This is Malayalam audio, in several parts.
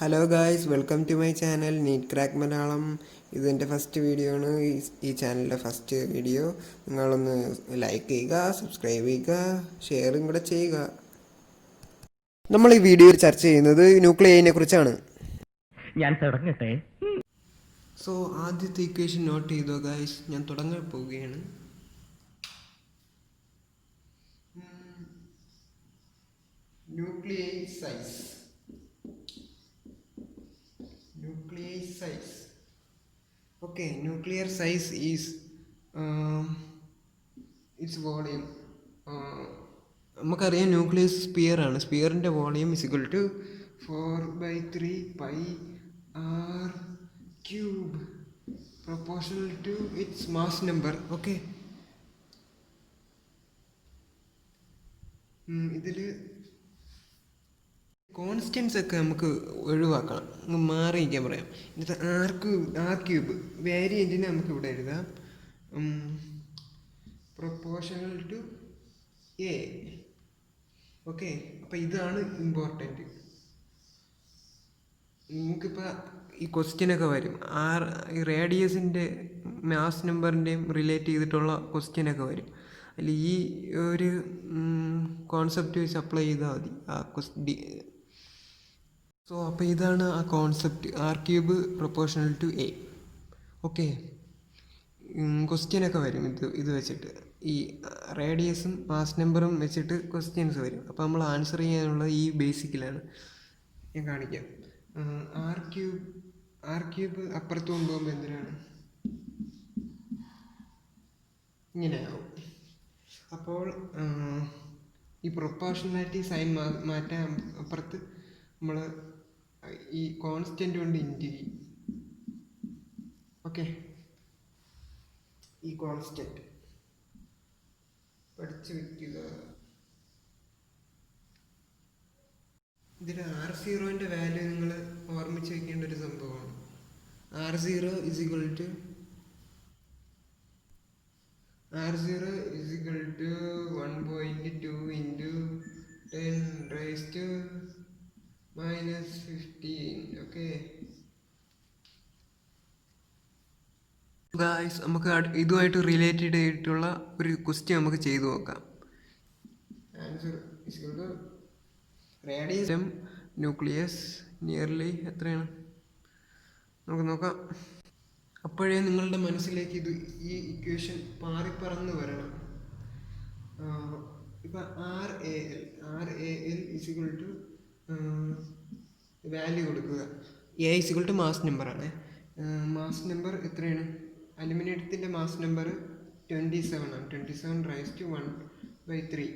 Hello guys, welcome to my channel NEET crack Malayalam. ഇതെൻ്റെ ഫസ്റ്റ് വീഡിയോ ആണ്. ഈ ചാനലിൻ്റെ ഫസ്റ്റ് വീഡിയോ. നിങ്ങളൊന്ന് ലൈക്ക് ചെയ്യുക, സബ്സ്ക്രൈബ് ചെയ്യുക, ഷെയറും കൂടെ ചെയ്യുക. നമ്മൾ ഈ വീഡിയോയിൽ ചർച്ച ചെയ്യുന്നത് ന്യൂക്ലിയസിനെ കുറിച്ചാണ്. ഞാൻ തുടങ്ങട്ടെ. സോ ആദ്യത്തെ ഇക്വേഷൻ നോട്ട് ചെയ്തോ ഗായ്സ്, ഞാൻ തുടങ്ങാൻ പോവുകയാണ്. Nuclear size. Okay, nuclear size is its volume. നമുക്കറിയാം ന്യൂക്ലിയസ് സ്പിയർ ആണ്. സ്പിയറിൻ്റെ volume is equal to 4/3 pi R cube proportional to its mass number. Okay, ഇതിൽ കോൺസ്റ്റൻസ് ഒക്കെ നമുക്ക് ഒഴിവാക്കണം, മാറിയിരിക്കാൻ പറയാം. ഇത് ആർ ക്യൂബ് വേരിയൻറ്റിനെ നമുക്ക് ഇവിടെ എഴുതാം പ്രൊപ്പോർഷണൽ ടു എ. ഓക്കെ, അപ്പം ഇതാണ് ഇമ്പോർട്ടൻറ്റ്. നിങ്ങൾക്കിപ്പോൾ ഈ ക്വസ്റ്റ്യനൊക്കെ വരും, ഈ റേഡിയസിൻ്റെ മാസ് നമ്പറിൻ്റെയും റിലേറ്റ് ചെയ്തിട്ടുള്ള ക്വസ്റ്റ്യനൊക്കെ വരും. അതിൽ ഈ ഒരു കോൺസെപ്റ്റ് വെച്ച് അപ്ലൈ ചെയ്താൽ മതി ആ സോ അപ്പോൾ ഇതാണ് ആ concept, R cube proportional to A. Okay, ക്വസ്റ്റ്യനൊക്കെ വരും ഇത് വെച്ചിട്ട്, ഈ റേഡിയസും മാസ് നമ്പറും വെച്ചിട്ട് ക്വസ്റ്റ്യൻസ് വരും. അപ്പോൾ നമ്മൾ ആൻസർ ചെയ്യാനുള്ളത് ഈ ബേസിക്കിലാണ്. ഞാൻ കാണിക്കാം. ആർ ക്യൂബ് അപ്പുറത്ത് കൊണ്ടുപോകുമ്പോൾ എന്തിനാണ് ഇങ്ങനെയാവും. അപ്പോൾ ഈ പ്രൊപ്പോർഷണാലിറ്റി സൈൻ മാറ്റാൻ അപ്പുറത്ത് നമ്മൾ ഈ കോൺസ്റ്റൻ്റ് കൊണ്ട് ഇൻറ്റു ചെയ്യും. ഓക്കെ, ഈ കോൺസ്റ്റൻ്റ് പഠിച്ചു വയ്ക്കുക. ഇതിൽ R0ൻ്റെ വാല്യൂ നിങ്ങൾ ഓർമ്മിച്ച് വയ്ക്കേണ്ട ഒരു സംഭവമാണ്. R0 is equal to 1.2 into 10 raised to -15. Okay guys, നമുക്ക് ഇതുമായിട്ട് റിലേറ്റഡ് ആയിട്ടുള്ള ഒരു ക്വസ്റ്റ്യൻ നമുക്ക് ചെയ്തു നോക്കാം. ആൻസർ റേഡിയസും ന്യൂക്ലിയസ് നിയർലി എത്രയാണ് നമുക്ക് നോക്കാം. അപ്പോഴേ നിങ്ങളുടെ മനസ്സിലേക്ക് ഈ ഇക്വേഷൻ പാറിപ്പറന്ന് വരണം. ഇപ്പം RAL is equal to value കൊടുക്കുക. A is equal to mass നമ്പറാണ്. മാസ് നമ്പർ എത്രയാണ്? അലുമിനിയത്തിൻ്റെ മാസ് നമ്പർ 27 ആണ്. 27 raised to 1/3.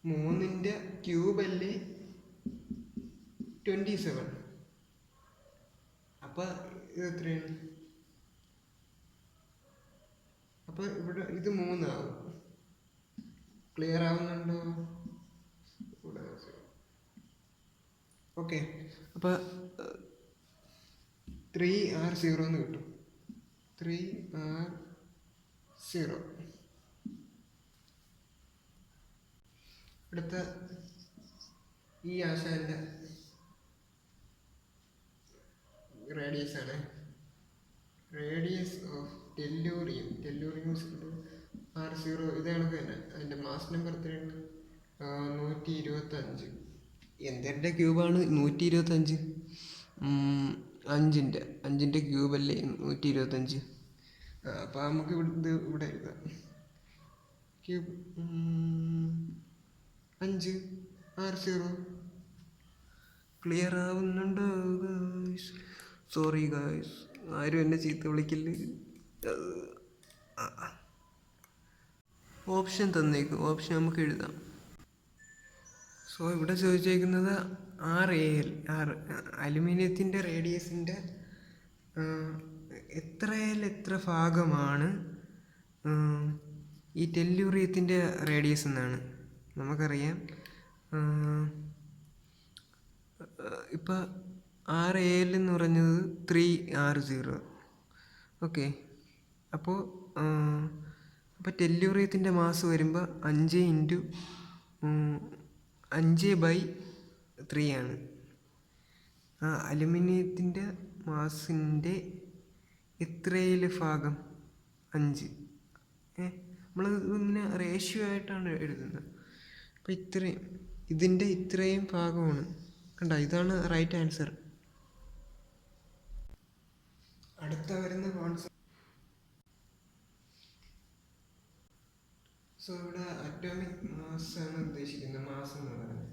3ൻ്റെ ക്യൂബല്ലേ 27. അപ്പം ഇത് എത്രയാണ്? അപ്പം ഇവിടെ ഇത് 3 ആവും. ക്ലിയർ ആവുന്നുണ്ടോ? ഓക്കെ, അപ്പം 3R0 എന്ന് കിട്ടും. 3R0. അടുത്ത ഈ ആശാന്റെ റേഡിയസ് ആണ്. റേഡിയസ് ഓഫ് ടെല്ലൂറിയം R0 ഇത് കണക്ക് തന്നെ. അതിൻ്റെ മാസ് നമ്പർ എത്രയാണ്? 125. എന്തിൻ്റെ ക്യൂബാണ് 125? 5ൻ്റെ ക്യൂബല്ലേ 125. അപ്പോൾ നമുക്ക് ഇവിടെ എഴുതാം. Cube 5 R0. ക്ലിയർ ആവുന്നുണ്ടോ ഗായ്സ്? സോറി ഗായ്സ്, ആരും എന്നെ ചീത്ത വിളിക്കില്ല. ഓപ്ഷൻ തന്നേക്കും, ഓപ്ഷൻ നമുക്ക് എഴുതാം. സോ ഇവിടെ ചോദിച്ചേക്കുന്നത് RAL, അലുമിനിയത്തിൻ്റെ റേഡിയസിൻ്റെ എത്ര ഭാഗമാണ് ഈ ടെല്ലൂറിയത്തിൻ്റെ റേഡിയസ് എന്നാണ്. നമുക്കറിയാം ഇപ്പം RAL എന്ന് പറഞ്ഞത് 3R0. ഓക്കെ, അപ്പോൾ ടെല്ലൂറിയത്തിൻ്റെ മാസ് വരുമ്പോൾ 5 × 5/3 3 ആണ്. അലുമിനിയത്തിൻ്റെ മാസിൻ്റെ എത്രയിൽ ഭാഗം 5. നമ്മൾ ഇങ്ങനെ റേഷ്യോ ആയിട്ടാണ് എഴുതുന്നത്. അപ്പോൾ ഇതിൻ്റെ ഇത്രയും ഭാഗമാണ്. കണ്ടോ, ഇതാണ് റൈറ്റ് ആൻസർ. അടുത്ത വരുന്ന കോൺസെപ്റ്റ്. സോ ഇവിടെ അറ്റോമിക് മാസ് ആണ് ഉദ്ദേശിക്കുന്നത്, മാസ് എന്ന് പറയുന്നത്.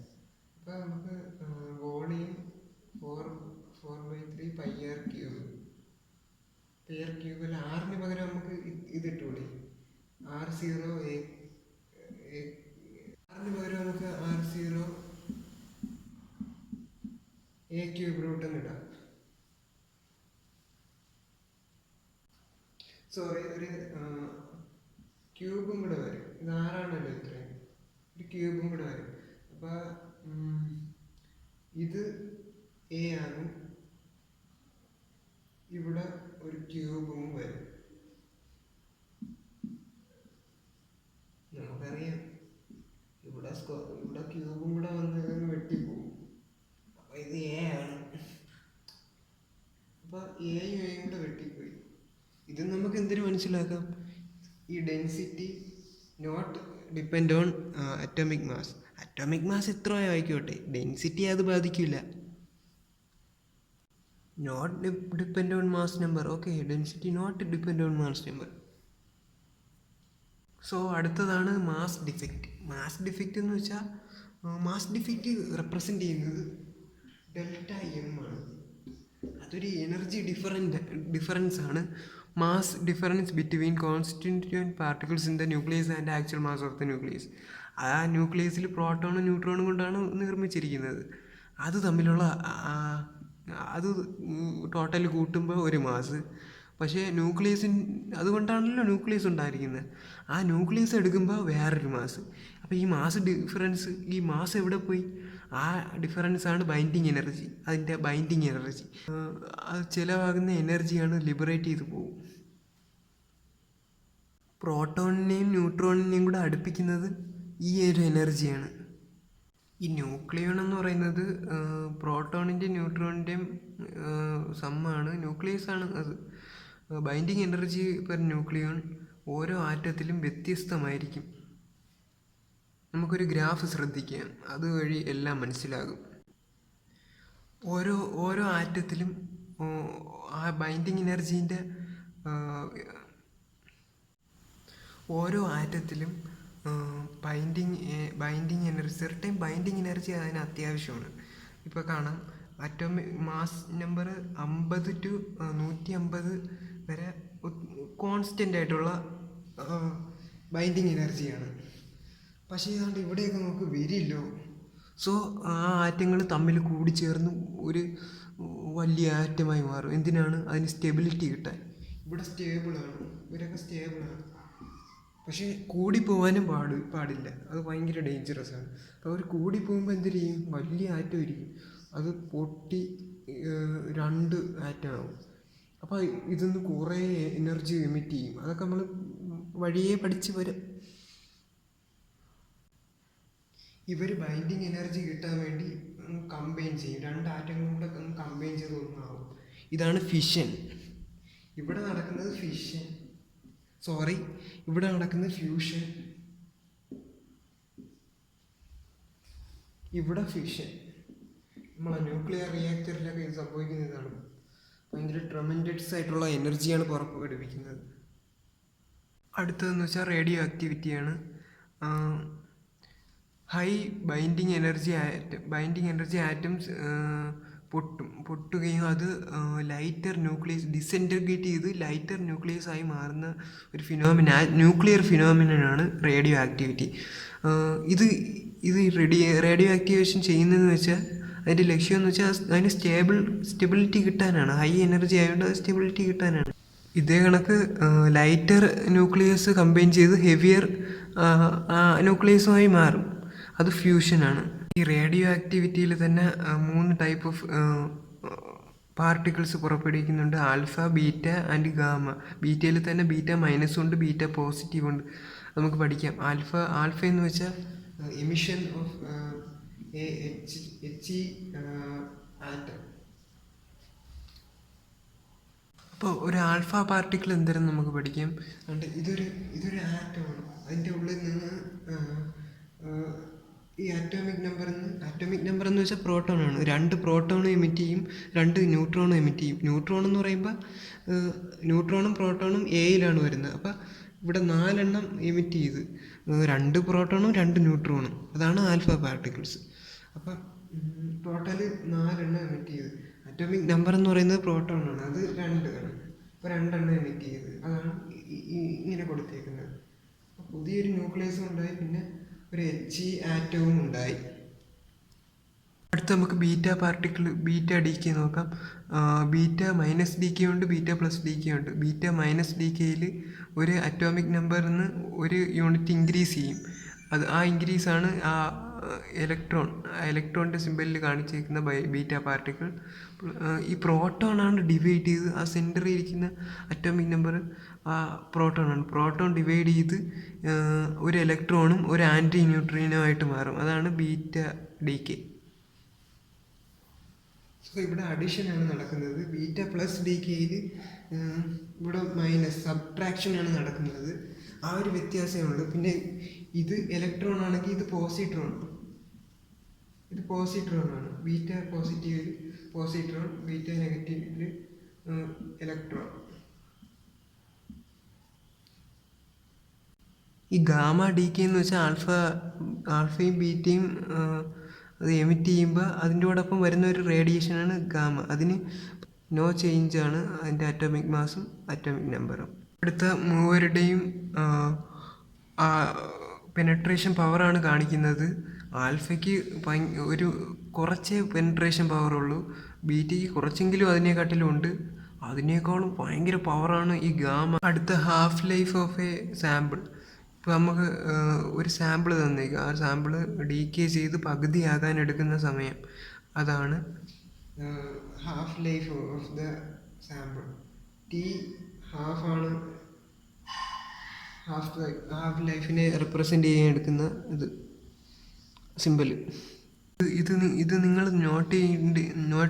അപ്പോൾ നമുക്ക് വോളിയം 4/3 πr³. πr³ ആറിന് പകരം നമുക്ക് ഇതിട്ടൂടെ, r0 ആറിന് പകരം നമുക്ക് r0 a³ ഇടാം. സോറി, ഒരു ക്യൂബും കൂടെ വരും. ഇത് ആറാണല്ലോ ഇത്രയും, ഒരു ക്യൂബും കൂടെ വരും. അപ്പോൾ ഇത് എ ആണ്, ഇവിടെ ഒരു ക്യൂബും വരും. നമുക്കറിയാം ഇവിടെ ക്യൂബും കൂടെ വന്ന് വെട്ടിപ്പോവും. അപ്പോൾ ഇത് എ ആണ്. അപ്പോൾ എയും കൂടെ വെട്ടിപ്പോയി. ഇത് നമുക്ക് എന്തിനു മനസ്സിലാക്കാം? ഈ density not depend on atomic mass. Atomic mass എത്രയോ ആയിക്കോട്ടെ, ഡെൻസിറ്റി അത് ബാധിക്കില്ല. Not depend on mass number. Okay, density not depend on mass number. So അടുത്തതാണ് മാസ് ഡിഫക്റ്റ്. മാസ് ഡിഫക്റ്റ് എന്ന് വെച്ചാൽ, മാസ് ഡിഫക്റ്റ് റെപ്രസെൻ്റ് ചെയ്യുന്നത് ΔM ആണ്. അതൊരു എനർജി ഡിഫറൻസ് ആണ്. Mass difference between constituent particles in the nucleus and actual mass of the nucleus. ആ ന്യൂക്ലിയസിൽ പ്രോട്ടോണും ന്യൂട്രോണും കൊണ്ടാണ് നിർമ്മിച്ചിരിക്കുന്നത്. അത് തമ്മിലുള്ള അത് ടോട്ടൽ കൂട്ടുമ്പോൾ ഒരു മാസ്. പക്ഷേ അതുകൊണ്ടാണല്ലോ ന്യൂക്ലിയസ് ഉണ്ടായിരിക്കുന്നത്. ആ ന്യൂക്ലിയസ് എടുക്കുമ്പോൾ വേറൊരു മാസ്. അപ്പോൾ ഈ മാസ് ഡിഫറൻസ്, ഈ മാസ് എവിടെ പോയി? ആ ഡിഫറൻസാണ് ബൈൻഡിങ് എനർജി. അതിൻ്റെ ബൈൻഡിങ് എനർജി, അത് ചിലവാകുന്ന എനർജിയാണ് ലിബറേറ്റ് ചെയ്ത് പോകും. പ്രോട്ടോണിനെയും ന്യൂട്രോണിനെയും കൂടെ അടുപ്പിക്കുന്നത് ഈ ഒരു എനർജിയാണ്. ഈ ന്യൂക്ലിയോൺ എന്ന് പറയുന്നത് പ്രോട്ടോണിൻ്റെയും ന്യൂട്രോണിൻ്റെയും സമ്മാണ്. ന്യൂക്ലിയസ് ആണ് അത്. ബൈൻഡിങ് എനർജി പെർ ന്യൂക്ലിയോൺ ഓരോ ആറ്റത്തിലും വ്യത്യസ്തമായിരിക്കും. നമുക്കൊരു ഗ്രാഫ് ശ്രദ്ധിക്കാം, അതുവഴി എല്ലാം മനസ്സിലാകും. ഓരോ ആറ്റത്തിലും ആ ബൈൻഡിങ് എനർജീൻ്റെ ഓരോ ആറ്റത്തിലും binding energy, certain binding energy അതിന് അത്യാവശ്യമാണ്. ഇപ്പോൾ കാണാം, അറ്റോമിക് മാസ് നമ്പർ 50 to 150 വരെ കോൺസ്റ്റൻ്റ് ആയിട്ടുള്ള ബൈൻഡിങ് എനർജിയാണ്. പക്ഷേ ഏതാണ്ട് ഇവിടെയൊക്കെ നമുക്ക് വരില്ലോ. സോ ആ ആറ്റങ്ങൾ തമ്മിൽ കൂടിച്ചേർന്ന് ഒരു വലിയ ആറ്റമായി മാറും. എന്തിനാണ്? അതിന് സ്റ്റെബിലിറ്റി കിട്ടാൻ. ഇവിടെ സ്റ്റേബിളാണ്, ഇവരൊക്കെ സ്റ്റേബിളാണ്. പക്ഷേ കൂടിപ്പോവാനും പാടില്ല. അത് ഭയങ്കര ഡേഞ്ചറസ് ആണ്. അപ്പോൾ അവർ കൂടിപ്പോകുമ്പോൾ എന്ത് ചെയ്യും? വലിയ ആറ്റം ഇരിക്കും, അത് പൊട്ടി 2 ആറ്റമാവും. അപ്പോൾ ഇതൊന്ന് കുറേ എനർജി എമിറ്റ് ചെയ്യും. അതൊക്കെ നമ്മൾ വഴിയേ പഠിച്ച് വരും. ഇവർ ബൈൻഡിങ് എനർജി കിട്ടാൻ വേണ്ടി കമ്പൈൻ ചെയ്യും. 2 ആറ്റങ്ങളും കൂടെ കമ്പൈൻ ചെയ്ത് ഒന്നാവും. ഇതാണ് ഫിഷൻ. ഇവിടെ നടക്കുന്നത് ഇവിടെ നടക്കുന്നത് ഫ്യൂഷൻ. ഇവിടെ ഫിഷൻ. നമ്മളെ ന്യൂക്ലിയർ റിയാക്ടറിലൊക്കെ ഇത് സംഭവിക്കുന്നതാണ്. ഭയങ്കര ട്രമൻഡസ് ആയിട്ടുള്ള എനർജിയാണ് പുറപ്പെടുവിക്കുന്നത്. അടുത്തതെന്ന് വെച്ചാൽ റേഡിയോ ആക്ടിവിറ്റിയാണ്. ഹൈ ബൈൻഡിങ് എനർജി ആറ്റംസ് പൊട്ടുകയും അത് ലൈറ്റർ ന്യൂക്ലിയസ് ഡിസെൻറ്റഗ്രേറ്റ് ചെയ്ത് ലൈറ്റർ ന്യൂക്ലിയസ് ആയി മാറുന്ന ഒരു ന്യൂക്ലിയർ ഫിനോമിനനാണ് റേഡിയോ ആക്ടിവിറ്റി. ഇത് റേഡിയോ ആക്ടിവേഷൻ ചെയ്യുന്നതെന്ന് വെച്ചാൽ അതിൻ്റെ ലക്ഷ്യം എന്ന് വെച്ചാൽ അതിന് സ്റ്റെബിലിറ്റി കിട്ടാനാണ്. ഹൈ എനർജി ആയതുകൊണ്ട് അത് സ്റ്റെബിലിറ്റി കിട്ടാനാണ്. ഇതേ കണക്ക് ലൈറ്റർ ന്യൂക്ലിയസ് കമ്പൈൻ ചെയ്ത് ഹെവിയർ ന്യൂക്ലിയസുമായി മാറും. അത് ഫ്യൂഷനാണ്. ഈ റേഡിയോ ആക്ടിവിറ്റിയിൽ തന്നെ 3 ടൈപ്പ് ഓഫ് പാർട്ടിക്കിൾസ് പുറപ്പെടുവിക്കുന്നുണ്ട്: ആൽഫ, ബീറ്റ ആൻഡ് ഗാമ. ബീറ്റയിൽ തന്നെ ബീറ്റ മൈനസ് ഉണ്ട്, ബീറ്റ പോസിറ്റീവ് ഉണ്ട്. നമുക്ക് പഠിക്കാം. ആൽഫ എന്ന് വെച്ചാൽ എമിഷൻ ഓഫ് എച്ച് ആറ്റം. അപ്പോൾ ഒരു ആൽഫ പാർട്ടിക്കിൾ എന്തായാലും നമുക്ക് പഠിക്കാം. അതുകൊണ്ട് ഇതൊരു ആറ്റമാണ്. അതിൻ്റെ ഉള്ളിൽ നിന്ന് ഈ ആറ്റോമിക് നമ്പർ എന്ന് വെച്ചാൽ പ്രോട്ടോണാണ്. 2 പ്രോട്ടോണും എമിറ്റ് ചെയ്യും, 2 ന്യൂട്രോണും എമിറ്റ് ചെയ്യും. ന്യൂട്രോൺ എന്ന് പറയുമ്പോൾ ന്യൂട്രോണും പ്രോട്ടോണും എയിലാണ് വരുന്നത്. അപ്പോൾ ഇവിടെ 4 എണ്ണം എമിറ്റ് ചെയ്ത് 2 പ്രോട്ടോണും 2 ന്യൂട്രോണും, അതാണ് ആൽഫ പാർട്ടിക്കിൾസ്. അപ്പം ടോട്ടല് 4 എണ്ണം എമിറ്റ് ചെയ്ത്. അറ്റോമിക് നമ്പർ എന്ന് പറയുന്നത് പ്രോട്ടോണാണ്, അത് 2 ആണ്. അപ്പോൾ 2 എണ്ണം എമിറ്റ് ചെയ്ത്, അതാണ് ഇങ്ങനെ കൊടുത്തേക്കുന്നത്. അപ്പോൾ പുതിയൊരു ന്യൂക്ലിയസും ഉണ്ടായി, പിന്നെ ഒരു എച്ച് ആറ്റവും ഉണ്ടായി. അടുത്ത നമുക്ക് beta particle, beta D K നോക്കാം. ബീറ്റ മൈനസ് ഡി കെ ഉണ്ട്, ബീറ്റ പ്ലസ് ഡി കെ ഉണ്ട്. ബീറ്റ മൈനസ് ഡി കെയിൽ ഒരു അറ്റോമിക് നമ്പറിൽ നിന്ന് ഒരു യൂണിറ്റ് ഇൻക്രീസ് ചെയ്യും. ആ ഇൻക്രീസാണ് ആ ഇലക്ട്രോണിൻ്റെ സിമ്പലിൽ കാണിച്ചിരിക്കുന്ന ബീറ്റ പാർട്ടിക്കിൾ. ഈ പ്രോട്ടോണാണ് ഡിവൈഡ് ചെയ്ത്, ആ സെൻറ്ററിൽ ഇരിക്കുന്ന അറ്റോമിക് നമ്പർ ആ പ്രോട്ടോണാണ്. പ്രോട്ടോൺ ഡിവൈഡ് ചെയ്ത് ഒരു ഇലക്ട്രോണും ഒരു ആൻറ്റി ന്യൂട്രീനുമായിട്ട് മാറും. അതാണ് ബീറ്റ ഡി കെ. സോ ഇവിടെ അഡീഷനാണ് നടക്കുന്നത്. ബീറ്റ പ്ലസ് ഡി കെയിൽ ഇവിടെ മൈനസ് സബ്ട്രാക്ഷനാണ് നടക്കുന്നത്. ആ ഒരു വ്യത്യാസമേ ഉള്ളൂ. പിന്നെ ഇത് ഇലക്ട്രോൺ ആണെങ്കിൽ ഇത് പോസിട്രോൺ ആണ്. ബീറ്റ പോസിറ്റീവിൽ പോസിട്രോൺ, ബീറ്റ നെഗറ്റീവിൽ ഇലക്ട്രോൺ. ഈ ഗാമ ഡി കെ എന്ന് വെച്ചാൽ ആൽഫയും ബീറ്റയും അത് എമിറ്റ് ചെയ്യുമ്പോൾ അതിൻ്റെയോടൊപ്പം വരുന്ന ഒരു റേഡിയേഷനാണ് ഗാമ. അതിന് നോ ചേഞ്ചാണ് അതിൻ്റെ അറ്റോമിക് മാസും അറ്റോമിക് നമ്പറും. അടുത്ത മൂവരുടെയും പെനട്രേഷൻ പവറാണ് കാണിക്കുന്നത്. ആൽഫയ്ക്ക് ഒരു കുറച്ചേ പെനട്രേഷൻ പവറുള്ളൂ, ബീറ്റയ്ക്ക് കുറച്ചെങ്കിലും അതിനെക്കാട്ടിലും ഉണ്ട്. അതിനേക്കാളും ഭയങ്കര പവറാണ് ഈ ഗാമ. അടുത്ത half life of A sample. ഇപ്പോൾ നമുക്ക് ഒരു സാമ്പിൾ തന്നേക്കുക, ആ സാമ്പിൾ ഡീകേ ചെയ്ത് പകുതിയാകാൻ എടുക്കുന്ന സമയം, അതാണ് half life of the sample. T ഹാഫാണ് ഹാഫ് ലൈഫിനെ റെപ്രസെൻ്റ് ചെയ്യാൻ എടുക്കുന്ന ഇത് സിമ്പൽ. ഇത് നിങ്ങൾ നോട്ട്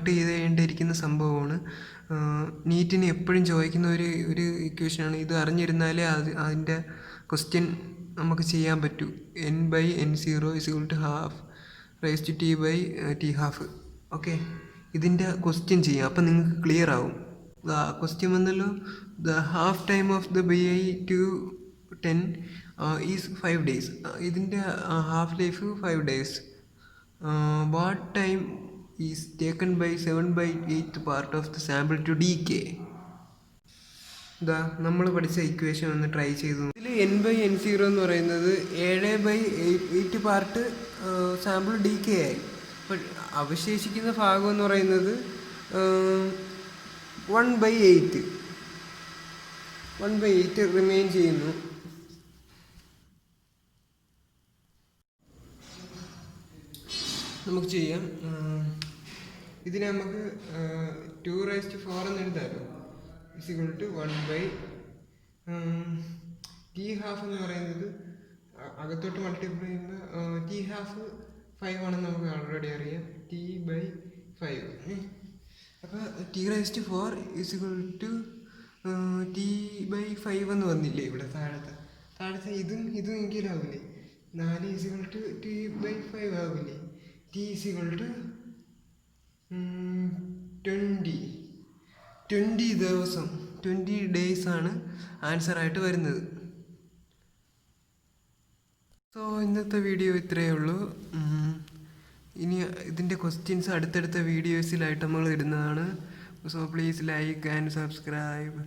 ചെയ്തേണ്ടിയിരിക്കുന്ന സംഭവമാണ്. നീറ്റിന് എപ്പോഴും ചോദിക്കുന്ന ഒരു ഇക്വേഷനാണ്. ഇത് അറിഞ്ഞിരുന്നാലേ അതിൻ്റെ ക്വസ്റ്റ്യൻ നമുക്ക് ചെയ്യാൻ പറ്റൂ. n/n0 = ½ raised to t/t². Okay, ഇതിൻ്റെ ക്വസ്റ്റ്യൻ ചെയ്യാം, അപ്പം നിങ്ങൾക്ക് ക്ലിയർ ആവും. ക്വസ്റ്റ്യൻ വന്നല്ലോ. The half time of the BI to 10 is 5 days. ഇതിൻ്റെ half life 5 days. What time is taken by 7/8 part of the sample to decay. ഇതാ നമ്മൾ പഠിച്ച ഇക്വേഷൻ ഒന്ന് ട്രൈ ചെയ്തു. ഇതിൽ n/n0 എന്ന് പറയുന്നത് 7/8 പാർട്ട് സാമ്പിൾ ഡീകേ ആയി. അപ്പോൾ അവശേഷിക്കുന്ന ഭാഗം എന്ന് പറയുന്നത് 1/8 റിമെയിൻ ചെയ്യുന്നു. നമുക്ക് ചെയ്യാം. ഇതിനെ നമുക്ക് 2⁴ എന്ന് എഴുതാമല്ലോ. = 1/t ½ എന്ന് പറയുന്നത് അകത്തോട്ട് മൾട്ടിപ്ലൈ ചെയ്യുമ്പോൾ t ½ 5 ആണെന്ന് നമുക്ക് ഓൾറെഡി അറിയാം. t/5. അപ്പോൾ t⁴ = t/5 എന്ന് വന്നില്ലേ ഇവിടെ താഴത്തെ ഇതും എങ്കിലാവില്ലേ. 4 = t/5 ആവില്ലേ. t = 20 ദിവസം, 20 days ആണ് ആൻസറായിട്ട് വരുന്നത്. സോ ഇന്നത്തെ വീഡിയോ ഇത്രയേ ഉള്ളൂ. ഇനി ഇതിൻ്റെ ക്വസ്റ്റ്യൻസ് അടുത്തടുത്ത വീഡിയോസിലായിട്ട് നമ്മൾ ഇടുന്നതാണ്. So please like and subscribe.